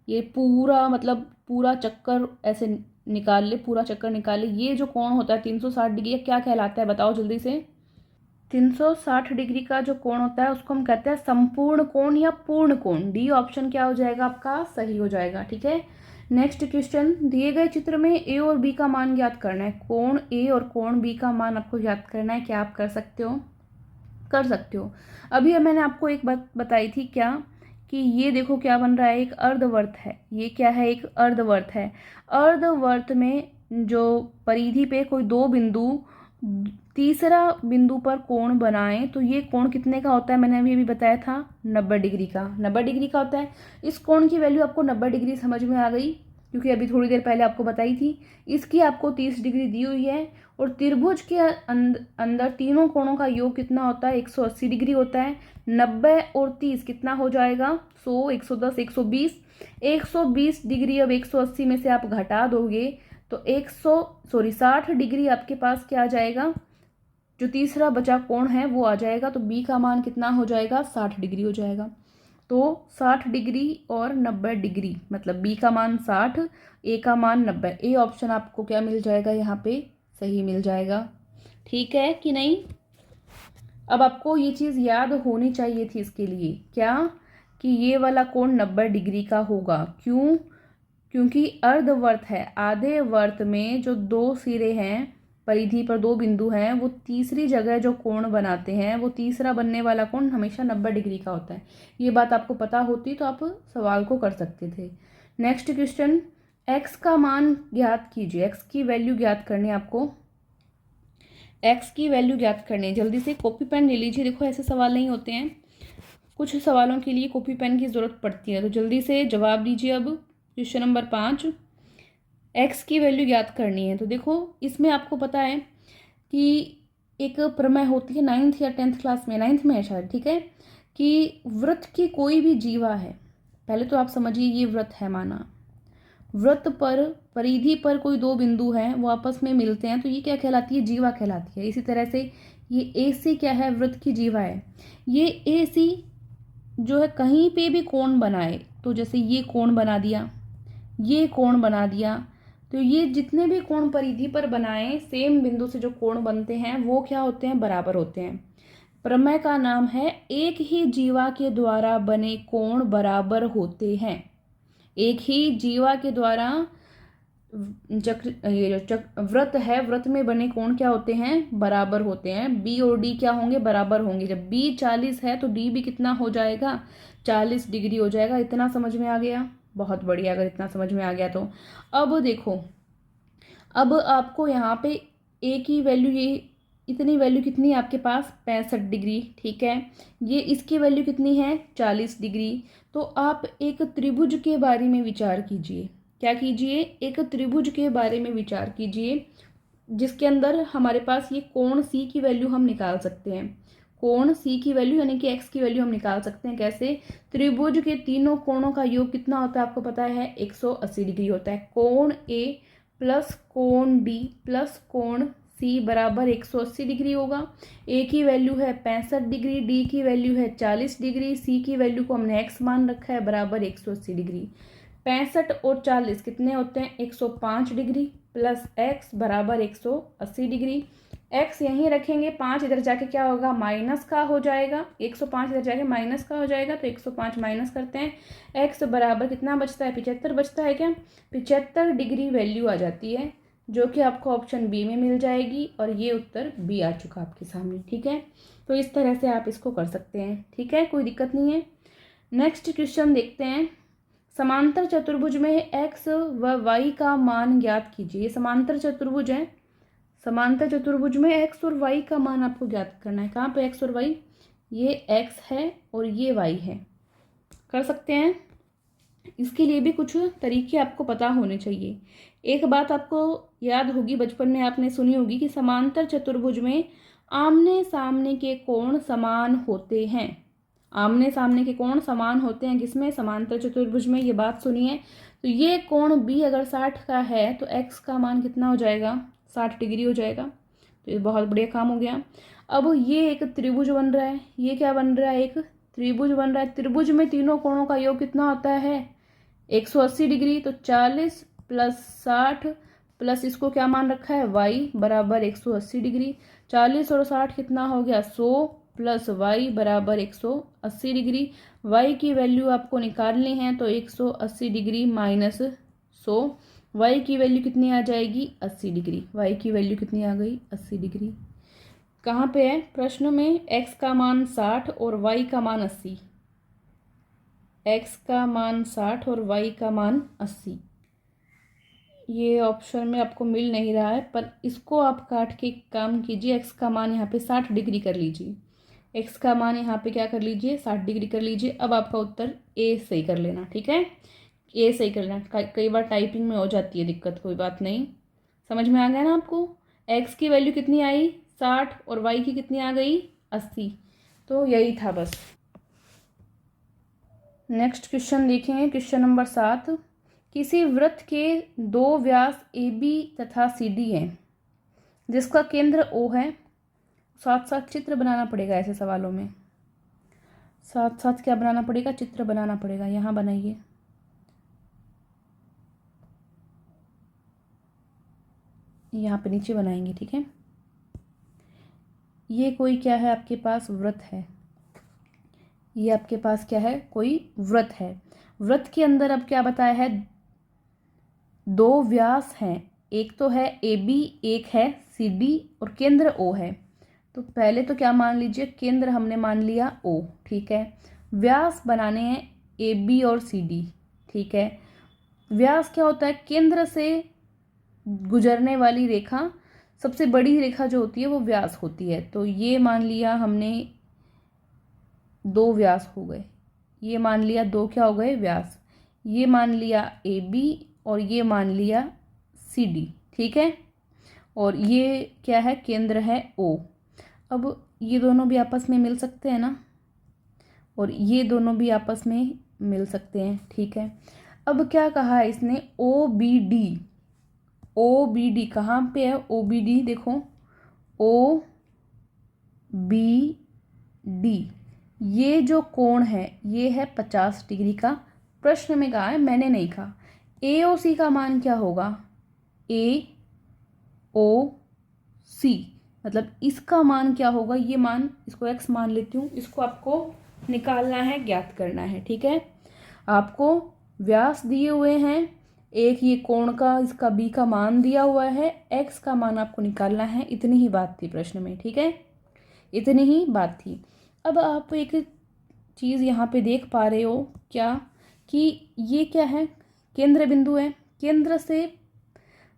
ये पूरा मतलब पूरा चक्कर ऐसे निकाल ले, पूरा चक्कर निकाल ले। ये जो कोण होता है 360 डिग्री क्या कहलाता है? बताओ जल्दी से। 360 डिग्री का जो कोण होता है उसको हम कहते हैं संपूर्ण कोण या पूर्ण कोण। डी ऑप्शन क्या हो जाएगा आपका? सही हो जाएगा, ठीक है। नेक्स्ट क्वेश्चन, दिए गए चित्र में ए और बी का मान ज्ञात करना है। कोण ए और कोण बी का मान आपको ज्ञात करना है। क्या आप कर सकते हो? कर सकते हो। अभी मैंने आपको एक बात बताई थी क्या, कि ये देखो क्या बन रहा है, एक अर्धवर्त है। ये क्या है? एक अर्धवर्त है। अर्धवर्त में जो परिधि पे कोई 2 बिंदु तीसरा बिंदु पर कोण बनाएं तो ये कोण कितने का होता है? मैंने अभी बताया था 90 डिग्री का। 90 डिग्री का होता है। इस कोण की वैल्यू आपको 90 डिग्री समझ में आ गई, क्योंकि अभी थोड़ी देर पहले आपको बताई थी। इसकी आपको 30 डिग्री दी हुई है, और त्रिभुज के अंदर तीनों कोणों का योग कितना होता है? 180 डिग्री होता है। 90 और 30 कितना हो जाएगा? 100, 110, 120। 120 डिग्री अब 180 में से आप घटा दोगे तो 60 डिग्री आपके पास क्या आ जाएगा? जो तीसरा बचा कोण है वो आ जाएगा, तो बी का मान कितना हो जाएगा, 60 डिग्री हो जाएगा। तो 60 डिग्री और 90 डिग्री, मतलब बी का मान 60, ए का मान 90। ए ऑप्शन आपको क्या मिल जाएगा, यहाँ पे सही मिल जाएगा। ठीक है कि नहीं। अब आपको ये चीज़ याद होनी चाहिए थी इसके लिए, क्या कि ये वाला कोण 90 डिग्री का होगा। क्यों, क्योंकि अर्धवर्त है, आधे वर्त में जो दो सिरे हैं, परिधि पर दो बिंदु हैं, वो तीसरी जगह जो कोण बनाते हैं, वो तीसरा बनने वाला कोण हमेशा 90 डिग्री का होता है। ये बात आपको पता होती तो आप सवाल को कर सकते थे। नेक्स्ट क्वेश्चन, x का मान ज्ञात कीजिए। x की वैल्यू ज्ञात करनी है आपको, x की वैल्यू ज्ञात करनी है। जल्दी से कॉपी पेन ले लीजिए। देखो ऐसे सवाल नहीं होते हैं, कुछ सवालों के लिए कॉपी पेन की ज़रूरत पड़ती है, तो जल्दी से जवाब दीजिए। अब क्वेश्चन नंबर 5, x की वैल्यू ज्ञात करनी है। तो देखो इसमें आपको पता है कि एक प्रमेय होती है 9th या 10th क्लास में, 9th में है शायद, ठीक है, कि वृत्त की कोई भी जीवा है, पहले तो आप समझिए ये वृत्त है माना, वृत्त पर परिधि पर कोई दो बिंदु हैं, वो आपस में मिलते हैं, तो ये क्या कहलाती है, जीवा कहलाती है। इसी तरह से ये AC क्या है, वृत्त की जीवा है। ये AC जो है कहीं पे भी कोण बनाए, तो जैसे ये कोण बना दिया, ये कोण बना दिया, तो ये जितने भी कोण परिधि पर बनाए, सेम बिंदु से जो कोण बनते हैं वो क्या होते हैं, बराबर होते हैं। प्रमेय का नाम है एक ही जीवा के द्वारा बने कोण बराबर होते हैं। एक ही जीवा के द्वारा ये जो वृत्त है, वृत्त में बने कोण क्या होते हैं, बराबर होते हैं। बी और डी क्या होंगे, बराबर होंगे। जब बी 40 है तो डी भी कितना हो जाएगा, 40 डिग्री हो जाएगा। इतना समझ में आ गया, बहुत बढ़िया। अगर इतना समझ में आ गया तो अब देखो, अब आपको यहाँ पे ए की वैल्यू, ये इतनी वैल्यू कितनी है आपके पास, 65 डिग्री, ठीक है। ये इसकी वैल्यू कितनी है, 40 डिग्री। तो आप एक त्रिभुज के बारे में विचार कीजिए। क्या कीजिए, एक त्रिभुज के बारे में विचार कीजिए जिसके अंदर हमारे पास ये कोण C की वैल्यू हम निकाल सकते हैं। कोण C की वैल्यू यानी कि x की वैल्यू हम निकाल सकते हैं। कैसे, त्रिभुज के तीनों कोणों का योग कितना होता है आपको पता है, 180 डिग्री होता है। कोण A प्लस कोण D प्लस कोण C बराबर 180 डिग्री होगा। A की वैल्यू है 65 डिग्री, D की वैल्यू है 40 डिग्री, C की वैल्यू को हमने x मान रखा है बराबर 180 डिग्री। 65 और 40 कितने होते हैं, 105 डिग्री प्लस x बराबर 180 डिग्री। x यहीं रखेंगे, 5 इधर जाके क्या होगा, माइनस का हो जाएगा। 105 इधर जाके माइनस का हो जाएगा, तो 105 माइनस करते हैं। x बराबर कितना बचता है, 75 बचता है। क्या 75 डिग्री वैल्यू आ जाती है, जो कि आपको ऑप्शन बी में मिल जाएगी। और ये उत्तर बी आ चुका आपके सामने, ठीक है। तो इस तरह से आप इसको कर सकते हैं, ठीक है, कोई दिक्कत नहीं है। नेक्स्ट क्वेश्चन देखते हैं। समांतर चतुर्भुज में x व y का मान ज्ञात कीजिए। ये समांतर चतुर्भुज है, समांतर चतुर्भुज में x और y का मान आपको ज्ञात करना है। कहाँ पे x और y, ये x है और ये y है, कर सकते हैं। इसके लिए भी कुछ तरीके आपको पता होने चाहिए। एक बात आपको याद होगी, बचपन में आपने सुनी होगी कि समांतर चतुर्भुज में आमने सामने के कोण समान होते हैं। आमने सामने के कोण समान होते हैं किसमें, समांतर चतुर्भुज में। ये बात सुनिए, तो ये कोण B अगर 60 का है तो x का मान कितना हो जाएगा, 60 डिग्री हो जाएगा। तो ये बहुत बढ़िया काम हो गया। अब ये एक त्रिभुज बन रहा है, ये क्या बन रहा है, एक त्रिभुज बन रहा है। त्रिभुज में तीनों कोणों का योग कितना होता है, 180 डिग्री। तो 40 प्लस 60 प्लस इसको क्या मान रखा है, y बराबर 180 डिग्री। 40 और 60 कितना हो गया, 100 प्लस y बराबर 180 डिग्री। y की वैल्यू आपको निकालनी है, तो 180 डिग्री माइनस 100, y की वैल्यू कितनी आ जाएगी, 80 डिग्री। y की वैल्यू कितनी आ गई, 80 डिग्री। कहाँ पे है प्रश्न में, x का मान 60 और y का मान 80, x का मान 60 और y का मान 80। ये ऑप्शन में आपको मिल नहीं रहा है, पर इसको आप काट के काम कीजिए। x का मान यहाँ पे 60 डिग्री कर लीजिए, x का मान यहाँ पे क्या कर लीजिए, 60 डिग्री कर लीजिए। अब आपका उत्तर A सही कर लेना, ठीक है, A सही कर लेना। कई बार टाइपिंग में हो जाती है दिक्कत, कोई बात नहीं। समझ में आ गया ना आपको। x की वैल्यू कितनी आई, 60 और y की कितनी आ गई, 80। तो यही था बस। नेक्स्ट क्वेश्चन देखेंगे, क्वेश्चन नंबर 7। किसी वृत्त के दो व्यास AB तथा CD हैं, जिसका केंद्र O है, साथ साथ चित्र बनाना पड़ेगा ऐसे सवालों में, साथ साथ क्या बनाना पड़ेगा, चित्र बनाना पड़ेगा। यहाँ बनाइए, यहाँ पे नीचे बनाएंगे, ठीक है। ये कोई क्या है आपके पास, व्रत है। ये आपके पास क्या है, कोई व्रत है। व्रत के अंदर अब क्या बताया है, दो व्यास हैं, एक तो है AB, एक है CD और केंद्र O है। तो पहले तो क्या मान लीजिए, केंद्र हमने मान लिया O, ठीक है। व्यास बनाने हैं AB और CD, ठीक है। व्यास क्या होता है, केंद्र से गुजरने वाली रेखा, सबसे बड़ी रेखा जो होती है वो व्यास होती है। तो ये मान लिया हमने दो व्यास हो गए, ये मान लिया दो क्या हो गए, व्यास। ये मान लिया AB और ये मान लिया CD, ठीक है। और ये क्या है, केंद्र है O। अब ये दोनों भी आपस में मिल सकते हैं ना, और ये दोनों भी आपस में मिल सकते हैं, ठीक है। अब क्या कहा है इसने, OBD। OBD कहाँ पे है, OBD देखो, OBD ये जो कोण है ये है 50 डिग्री का। प्रश्न में कहा है, मैंने नहीं कहा। AOC का मान क्या होगा, AOC मतलब इसका मान क्या होगा, ये मान, इसको x मान लेती हूँ, इसको आपको निकालना है, ज्ञात करना है, ठीक है। आपको व्यास दिए हुए हैं, एक ये कोण का, इसका B का मान दिया हुआ है, x का मान आपको निकालना है। इतनी ही बात थी प्रश्न में, ठीक है, इतनी ही बात थी। अब आप एक चीज़ यहाँ पे देख पा रहे हो क्या, कि ये क्या है, केंद्र बिंदु है। केंद्र से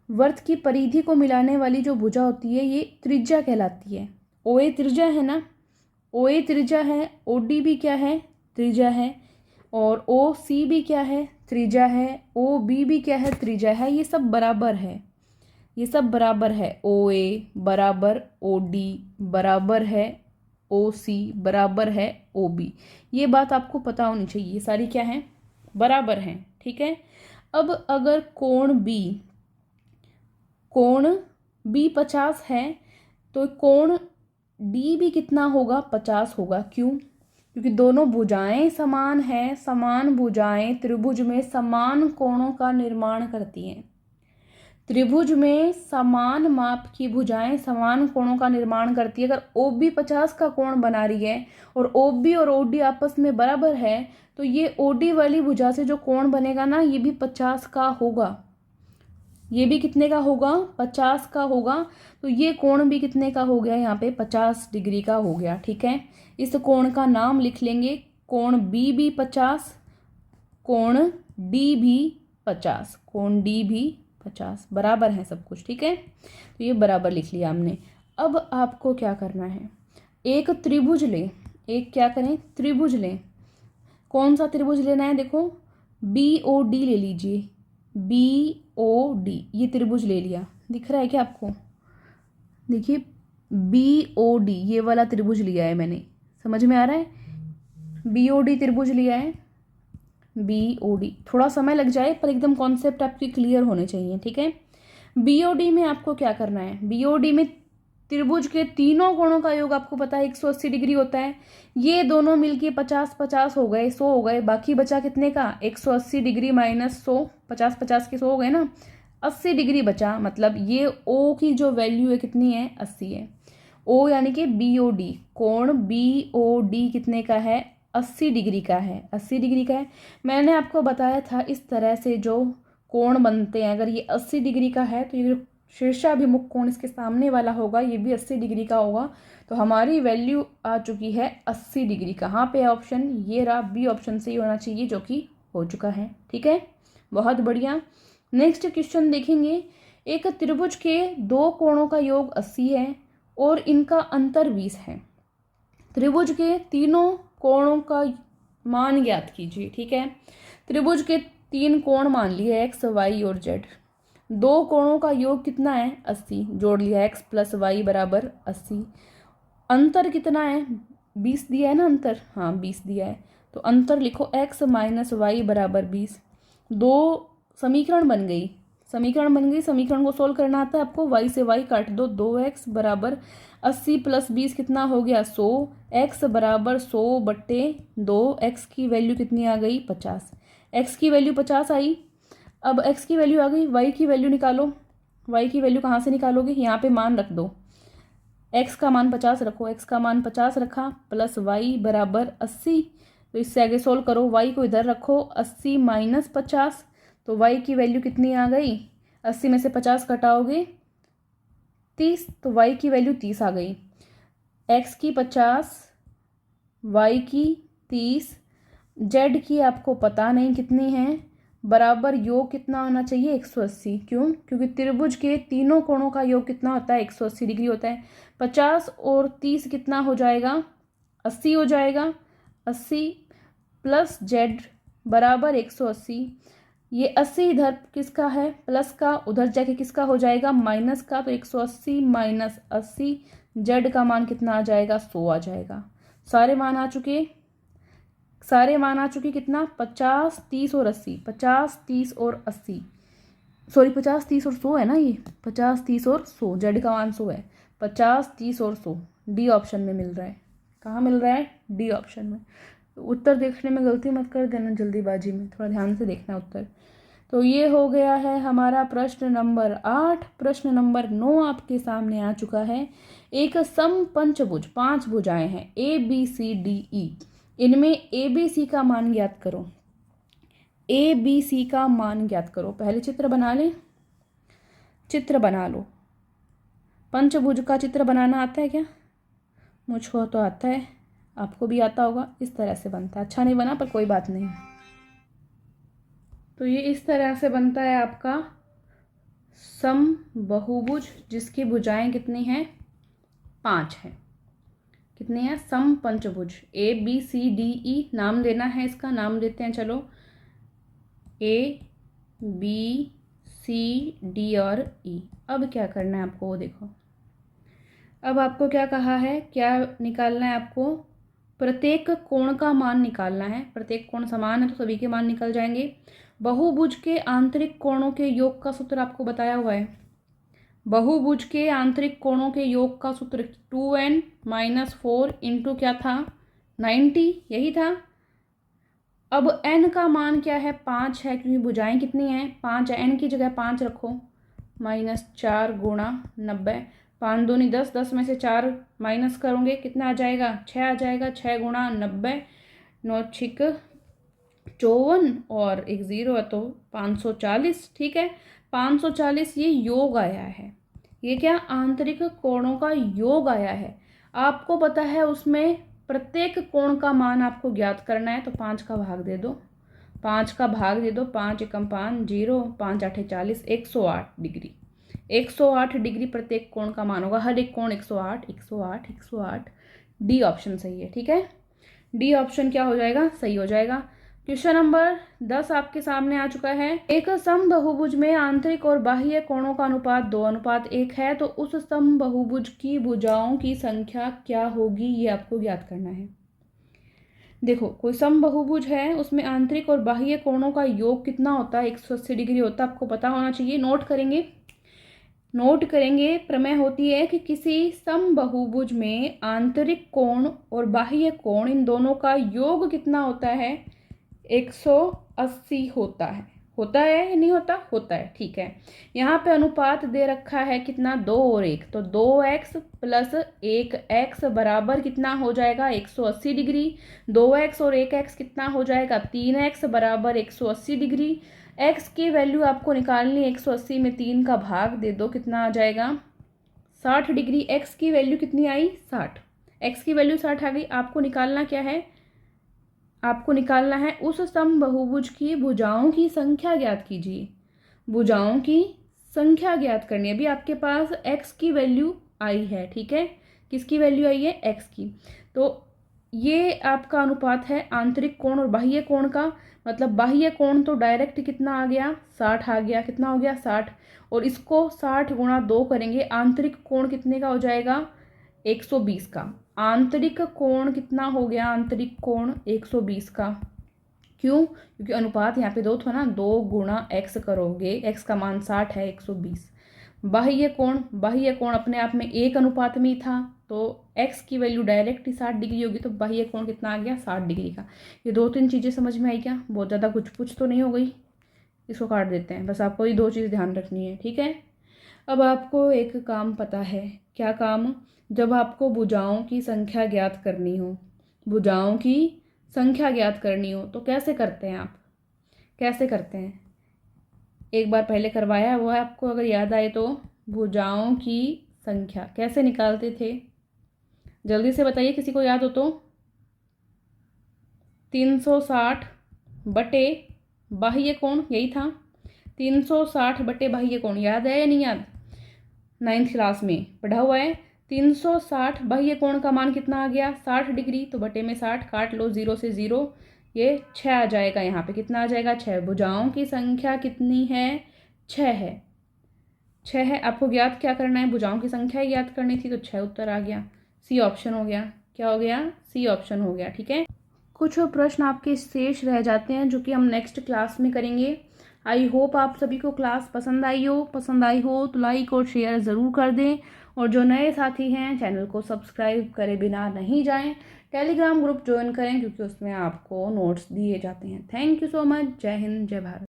वर्त की परिधि को मिलाने वाली जो भुजा होती है ये त्रिज्या कहलाती है। OA त्रिज्या है ना, OA त्रिज्या है, OD भी क्या है, त्रिज्या है, और OC भी क्या है, त्रिज्या है, OB भी क्या है, त्रिज्या है। ये सब बराबर है, ये सब बराबर है। OA बराबर OD बराबर है OC बराबर है OB। ये बात आपको पता होनी चाहिए, ये सारी क्या है, बराबर हैं, ठीक है। अब अगर कोण B 50 है तो कोण D भी कितना होगा, 50 होगा। क्यों, क्योंकि दोनों भुजाएं समान हैं। समान भुजाएं त्रिभुज में समान कोणों का निर्माण करती हैं। त्रिभुज में समान माप की भुजाएं समान कोणों का निर्माण करती है। अगर OB 50 का कोण बना रही है और OB और OD आपस में बराबर है, तो ये OD वाली भुजा से जो कोण बनेगा ना, ये भी 50 का होगा। ये भी कितने का होगा, 50 का होगा। तो ये कोण भी कितने का हो गया, यहाँ पे 50 डिग्री का हो गया, ठीक है। इस कोण का नाम लिख लेंगे, कोण B भी 50, कोण D भी 50, कोण D भी 50, बराबर है सब कुछ, ठीक है। तो ये बराबर लिख लिया हमने। अब आपको क्या करना है, एक त्रिभुज लें, एक क्या करें, त्रिभुज लें। कौन सा त्रिभुज लेना है, देखो BOD ले लीजिए, BOD ये त्रिभुज ले लिया, दिख रहा है क्या आपको, देखिए BOD ये वाला त्रिभुज लिया है मैंने, समझ में आ रहा है, BOD त्रिभुज लिया है, BOD। थोड़ा समय लग जाए पर एकदम कॉन्सेप्ट आपकी क्लियर होने चाहिए, ठीक है। BOD में आपको क्या करना है, BOD में त्रिभुज के तीनों कोणों का योग आपको पता है 180 डिग्री होता है। ये दोनों मिलके 50-50 हो गए, 100 हो गए, बाकी बचा कितने का, 180 डिग्री माइनस 100, 50-50 के 100 हो गए ना, 80 डिग्री बचा। मतलब ये O की जो वैल्यू है कितनी है, 80 है। O यानी कि BOD, कोण BOD कितने का है, 80 डिग्री का है, 80 डिग्री का है। मैंने आपको बताया था इस तरह से जो कोण बनते हैं, अगर ये 80 डिग्री का है तो ये शीर्षाभिमुख कोण इसके सामने वाला होगा, ये भी 80 डिग्री का होगा। तो हमारी वैल्यू आ चुकी है 80 डिग्री। कहाँ पे ऑप्शन, ये रहा, B ऑप्शन से ही होना चाहिए, जो कि हो चुका है, ठीक है, बहुत बढ़िया। नेक्स्ट क्वेश्चन देखेंगे, एक त्रिभुज के दो कोणों का योग 80 है और इनका अंतर 20 है। त्रिभुज के तीनों कोणों का मान ज्ञात कीजिए, ठीक है। त्रिभुज के 3 कोण मान लिए, x, y और z। दो कोणों का योग कितना है, 80, जोड़ लिया, x + y बराबर 80। अंतर कितना है, 20 दिया है ना अंतर, हाँ 20 दिया है, तो अंतर लिखो x - y बराबर 20। दो समीकरण बन गई, समीकरण बन गई। समीकरण को सोल्व करना आता है आपको। y से y काट दो, 2x बराबर 80 प्लस 20 कितना हो गया 100, x बराबर 100/2, x की वैल्यू कितनी आ गई 50, x की वैल्यू 50 आई। अब x की वैल्यू आ गई, y की वैल्यू निकालो। y की वैल्यू कहाँ से निकालोगे, यहाँ पे मान रख दो, x का मान 50 रखो, x का मान 50 रखा, प्लस y बराबर 80। तो इससे आगे सोल्व करो, y को इधर रखो, 80 माइनस 50, तो y की वैल्यू कितनी आ गई, 80 में से 50 घटाओगे 30, तो y की वैल्यू 30 आ गई। x की 50, y की 30, z की आपको पता नहीं कितनी है, बराबर योग कितना होना चाहिए 180। क्यों, क्योंकि त्रिभुज के तीनों कोणों का योग कितना होता है 180 डिग्री होता है। 50 और 30 कितना हो जाएगा 80 हो जाएगा, 80 प्लस z बराबर 180। ये 80 इधर किसका है प्लस का, उधर जाके किसका हो जाएगा माइनस का, तो 180 माइनस 80, z का मान कितना आ जाएगा 100 आ जाएगा। सारे मान आ चुके, कितना 50, 30 और 80, 50, 30 और 80, सॉरी 50, 30 और 100 है ना, ये 50, 30 और 100, जेड का मान 100 है। 50, 30 और 100 डी ऑप्शन में मिल रहा है। कहाँ मिल रहा है, डी ऑप्शन में। उत्तर देखने में गलती मत कर देना जल्दीबाजी में, थोड़ा ध्यान से देखना उत्तर। तो ये हो गया है हमारा प्रश्न नंबर 8। प्रश्न नंबर 9 आपके सामने आ चुका है। एक समपंचभुज, 5 भुजाएं हैं A B C D E, इनमें ए बी सी का मान ज्ञात करो। ए बी सी का मान ज्ञात करो। पहले चित्र बना ले, चित्र बना लो। पंचभुज का चित्र बनाना आता है क्या, मुझको तो आता है, आपको भी आता होगा। इस तरह से बनता है, अच्छा नहीं बना पर कोई बात नहीं। तो ये इस तरह से बनता है आपका समबहुभुज, जिसकी भुजाएं कितनी हैं 5 हैं। कितनी है समपंचभुज, A B C D E नाम देना है, इसका नाम देते हैं चलो ए बी सी डी और ई। अब क्या करना है आपको वो देखो। अब आपको क्या कहा है, क्या निकालना है आपको, प्रत्येक कोण का मान निकालना है। प्रत्येक कोण समान है तो सभी के मान निकल जाएंगे। बहुभुज के आंतरिक कोणों के योग का सूत्र आपको बताया हुआ है। बहुभुज के आंतरिक कोणों के योग का सूत्र 2n - 4 इंटू क्या था 90, यही था। अब n का मान क्या है 5 है, क्योंकि भुजाएं कितनी हैं 5 है, n की जगह 5 रखो, -4 गुणा 90, 5 दूनी 10, 10 में से 4 माइनस करोगे कितना आ जाएगा 6 आ जाएगा, 6 गुणा 90, 9 छिक 54 और एक 0 है तो 540। ठीक है, 540 ये योग आया है। ये क्या आंतरिक कोणों का योग आया है। आपको पता है उसमें प्रत्येक कोण का मान आपको ज्ञात करना है, तो 5 का भाग दे दो, 5 का भाग दे दो, 5 एकम 5 0, 5 8 40, 108 डिग्री। 108 डिग्री प्रत्येक कोण का मान होगा, हर एक कोण 108, 108, 108। डी ऑप्शन सही है। ठीक है, डी ऑप्शन क्या हो जाएगा सही हो जाएगा। क्वेश्चन नंबर 10 आपके सामने आ चुका है। एक समबहुभुज में आंतरिक और बाह्य कोणों का अनुपात 2:1 है, तो उस समबहुभुज की भुजाओं की संख्या क्या होगी, ये आपको ज्ञात करना है। देखो कोई समबहुभुज है, उसमें आंतरिक और बाह्य कोणों का योग कितना होता है 180 डिग्री होता है, आपको पता होना चाहिए। नोट करेंगे। प्रमेय होती है कि किसी समबहुभुज में आंतरिक कोण और बाह्य कोण इन दोनों का योग कितना होता है 180 होता है या नहीं होता है। ठीक है, यहाँ पे अनुपात दे रखा है कितना 2 और 1, तो 2x प्लस 1x बराबर कितना हो जाएगा 180 डिग्री। 2x और 1x कितना हो जाएगा 3x बराबर 180 डिग्री। x की वैल्यू आपको निकालनी, 180 में 3 का भाग दे दो, कितना आ जाएगा 60 डिग्री। x की वैल्यू कितनी आई 60, x की वैल्यू 60 आ गई। आपको निकालना क्या है, आपको निकालना है उस समबहुभुज की भुजाओं की संख्या ज्ञात कीजिए। भुजाओं की संख्या ज्ञात करनी है। अभी आपके पास x की वैल्यू आई है, ठीक है, किसकी वैल्यू आई है x की। तो ये आपका अनुपात है आंतरिक कोण और बाह्य कोण का, मतलब बाह्य कोण तो डायरेक्ट कितना आ गया 60 आ गया, कितना हो गया 60, और इसको 60 गुणा 2 करेंगे, आंतरिक कोण कितने का हो जाएगा 120 का। आंतरिक कोण कितना हो गया, आंतरिक कोण 120 का। क्यों? क्योंकि अनुपात यहाँ पे 2 था ना, 2 गुणा x करोगे, x का मान 60 है, 120। बाह्य कोण अपने आप में एक अनुपात में ही था, तो x की वैल्यू डायरेक्ट ही 60 डिग्री होगी, तो बाह्य कोण कितना आ गया? 60 डिग्री का। ये 2-3 चीज़ें समझ में आई क्या? बहुत ज़्यादा कुछ तो नहीं हो गई? इसको काट देते हैं, बस आपको ये 2 चीज़ ध्यान रखनी है, ठीक है। अब आपको एक काम पता है, क्या काम? जब आपको भुजाओं की संख्या ज्ञात करनी हो, भुजाओं की संख्या ज्ञात करनी हो तो कैसे करते हैं आप? कैसे करते हैं? एक बार पहले करवाया हुआ है आपको, अगर याद आए तो। भुजाओं की संख्या कैसे निकालते थे? जल्दी से बताइए, किसी को याद हो तो। 360 बटे बाह्य कोण, यही था। 360 बटे बाह्य कोण, याद है या नहीं याद? 9th क्लास में पढ़ा हुआ है। 360 बाह्य कोण का मान कितना आ गया? 60 डिग्री। तो बटे में 60 काट लो, 0 से 0, ये 6 आ जाएगा। यहाँ पे कितना आ जाएगा? 6। भुजाओं की संख्या कितनी है? 6 है। 6 है। आपको ज्ञात क्या करना है? भुजाओं की संख्या ही ज्ञात करनी थी, तो 6 उत्तर आ गया। सी ऑप्शन हो गया। क्या हो गया? सी ऑप्शन हो गया, ठीक है। कुछ प्रश्न आपके शेष रह जाते हैं जो कि हम नेक्स्ट क्लास में करेंगे। आई होप आप सभी को क्लास पसंद आई हो। पसंद आई हो तो लाइक और शेयर ज़रूर कर दें, और जो नए साथी हैं चैनल को सब्सक्राइब करे बिना नहीं जाएं। टेलीग्राम ग्रुप ज्वाइन करें, क्योंकि उसमें आपको नोट्स दिए जाते हैं। Thank you so much. जय हिंद, जय भारत।